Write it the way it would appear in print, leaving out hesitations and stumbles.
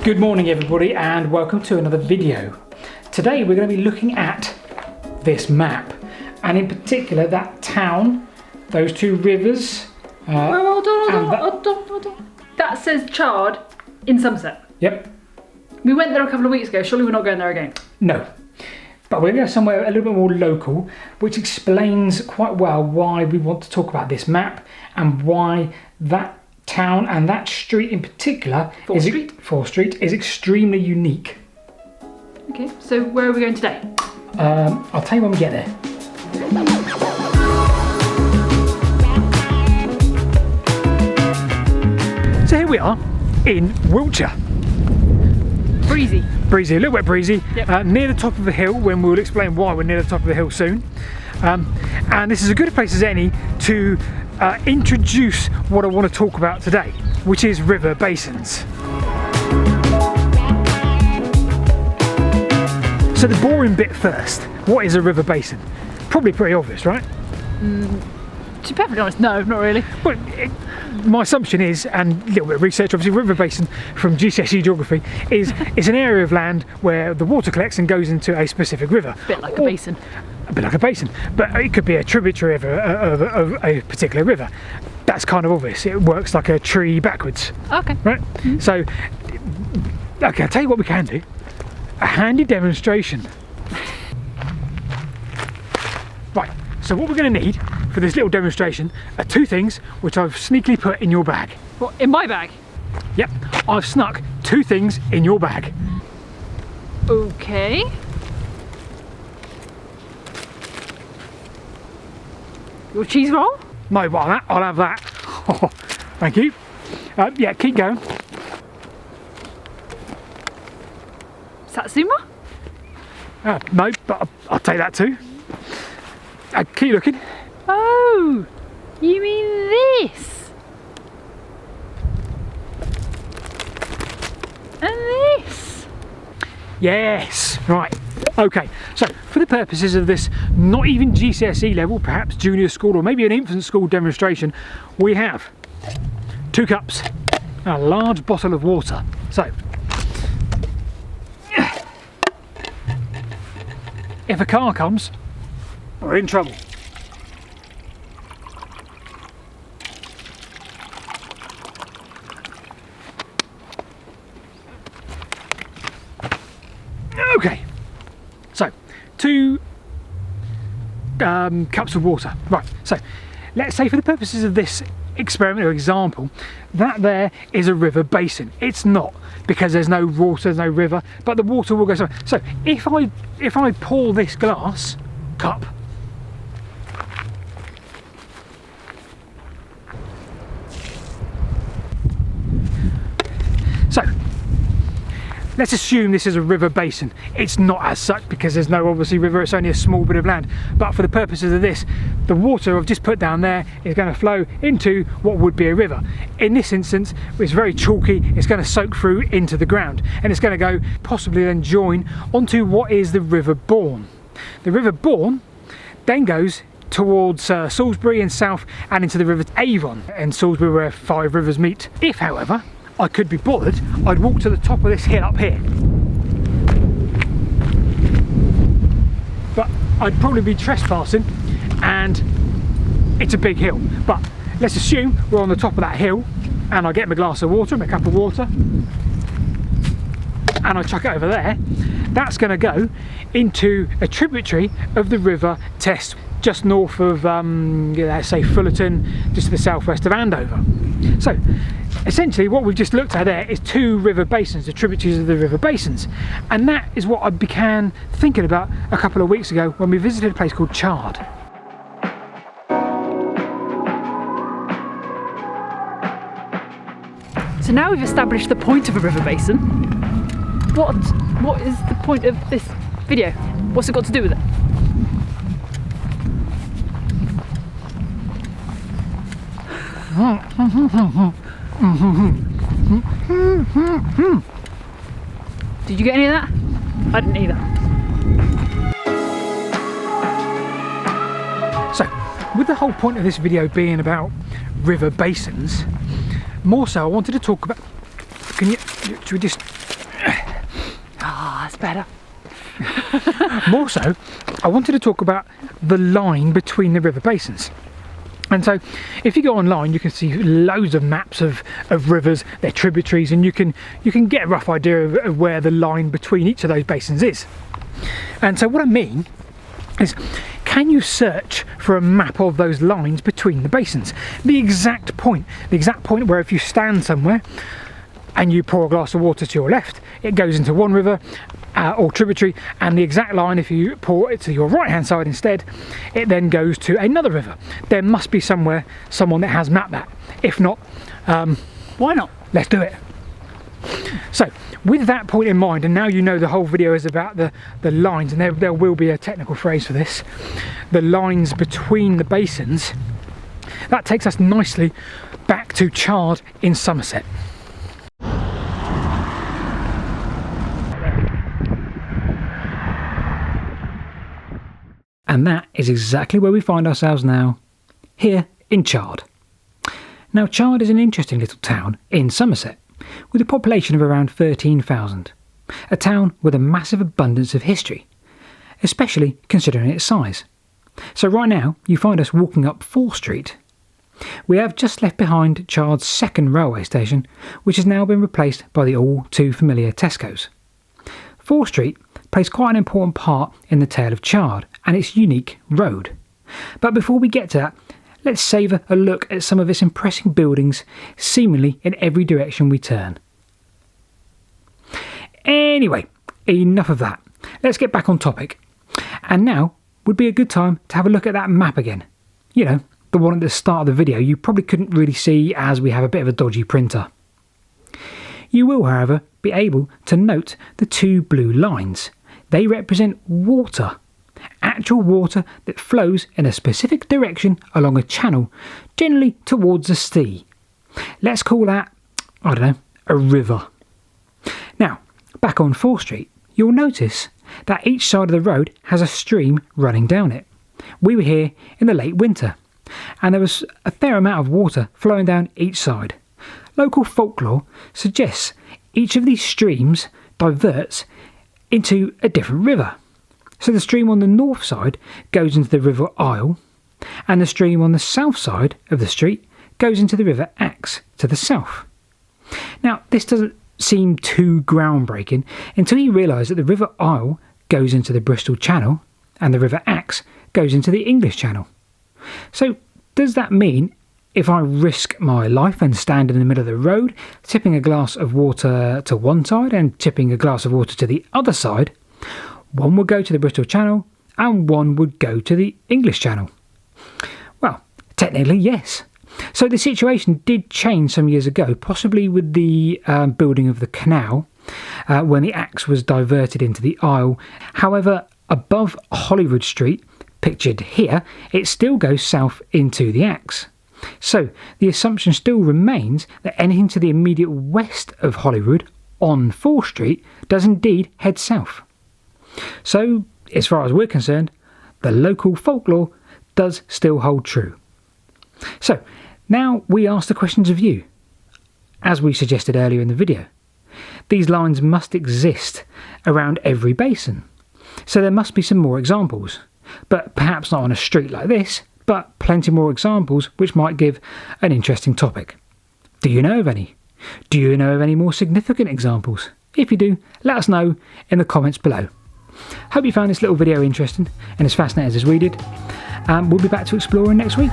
Good morning everybody and welcome to another video. Today we're going to be looking at this map and in particular that town, those two rivers. Hold on. That says Chard in Somerset. Yep. We went there a couple of weeks ago, surely we're not going there again? No. But we're going to go somewhere a little bit more local, which explains quite well why we want to talk about this map and why that town and that street in particular, Fore Street, is extremely unique. Okay, so where are we going today? I'll tell you when we get there. So here we are in Wiltshire. Breezy. Breezy, a little bit breezy, yep. Near the top of the hill, when we'll explain why we're near the top of the hill soon. And this is as good a place as any to introduce what I want to talk about today, which is river basins. So the boring bit first, what is a river basin? Probably pretty obvious, right? To be perfectly honest, no, not really. Well, my assumption is, and a little bit of research, obviously river basin from GCSE geography is an area of land where the water collects and goes into a specific river. A bit like a basin. A bit like a basin, but it could be a tributary of a particular river. That's kind of obvious. It works like a tree backwards. Okay. Right? Mm-hmm. So, okay, I'll tell you what we can do. A handy demonstration. Right, so what we're going to need for this little demonstration are two things which I've sneakily put in your bag. What, in my bag? Yep, I've snuck two things in your bag. Okay. Your cheese roll? No, but I'll have that. Oh, thank you. Yeah, keep going. Satsuma? No, but I'll take that too. Keep looking. Oh, you mean this? And this? Yes, right. Okay, so for the purposes of this not even GCSE level, perhaps junior school or maybe an infant school demonstration, we have 2 cups and a large bottle of water. So, if a car comes, we're in trouble. Okay, so 2 cups of water. Right, so let's say for the purposes of this experiment or example, that there is a river basin. It's not, because there's no water, there's no river, but the water will go somewhere. So if I pour this cup, so let's assume this is a river basin. It's not as such because there's no obviously river, it's only a small bit of land. But for the purposes of this, the water I've just put down there is going to flow into what would be a river. In this instance, it's very chalky, it's going to soak through into the ground and it's going to go possibly then join onto what is the River Bourne. The River Bourne then goes towards Salisbury and south and into the River Avon and Salisbury where 5 rivers meet. If, however, I could be bothered, I'd walk to the top of this hill up here. But I'd probably be trespassing and it's a big hill. But let's assume we're on the top of that hill and I get my glass of water, my cup of water, and I chuck it over there. That's going to go into a tributary of the River Test, just north of, let's say Fullerton, just to the southwest of Andover. So, essentially what we've just looked at there is 2 river basins, the tributaries of the river basins. And that is what I began thinking about a couple of weeks ago when we visited a place called Chard. So now we've established the point of a river basin. What is the point of this video? What's it got to do with it? Did you get any of that? I didn't either. So, with the whole point of this video being about river basins, more so I wanted to talk about, should we just better. More so, I wanted to talk about the line between the river basins. And so if you go online, you can see loads of maps of rivers, their tributaries, and you can get a rough idea of where the line between each of those basins is. And so what I mean is, can you search for a map of those lines between the basins? The exact point where if you stand somewhere and you pour a glass of water to your left, it goes into one river or tributary, and the exact line, if you pour it to your right hand side instead, it then goes to another river. There must be somewhere someone that has mapped that. If not, why not? Let's do it. So with that point in mind, and now you know the whole video is about the lines, and there will be a technical phrase for this, the lines between the basins, that takes us nicely back to Chard in Somerset. And that is exactly where we find ourselves now, here in Chard. Now Chard is an interesting little town in Somerset, with a population of around 13,000. A town with a massive abundance of history, especially considering its size. So right now, you find us walking up Fore Street. We have just left behind Chard's second railway station, which has now been replaced by the all too familiar Tesco's. Fore Street plays quite an important part in the tale of Chard and its unique road. But before we get to that, let's savour a look at some of its impressive buildings, seemingly in every direction we turn. Anyway, enough of that. Let's get back on topic. And now would be a good time to have a look at that map again. You know, the one at the start of the video you probably couldn't really see as we have a bit of a dodgy printer. You will, however, be able to note the two blue lines. They represent water. Actual water that flows in a specific direction along a channel, generally towards the sea. Let's call that, I don't know, a river. Now, back on Fore Street, you'll notice that each side of the road has a stream running down it. We were here in the late winter, and there was a fair amount of water flowing down each side. Local folklore suggests each of these streams diverts into a different river. So the stream on the north side goes into the River Isle, and the stream on the south side of the street goes into the River Axe to the south. Now, this doesn't seem too groundbreaking until you realise that the River Isle goes into the Bristol Channel and the River Axe goes into the English Channel. So does that mean if I risk my life and stand in the middle of the road, tipping a glass of water to one side and tipping a glass of water to the other side, one would go to the Bristol Channel and one would go to the English Channel? Well, technically yes. So the situation did change some years ago, possibly with the building of the canal, when the Axe was diverted into the Isle. However, above Holyrood Street, pictured here, it still goes south into the Axe. So the assumption still remains that anything to the immediate west of Holyrood on Fore Street does indeed head south. So, as far as we're concerned, the local folklore does still hold true. So, now we ask the questions of you. As we suggested earlier in the video, these lines must exist around every basin. So there must be some more examples, but perhaps not on a street like this, but plenty more examples which might give an interesting topic. Do you know of any? Do you know of any more significant examples? If you do, let us know in the comments below. Hope you found this little video interesting and as fascinating as we did. We'll be back to exploring next week.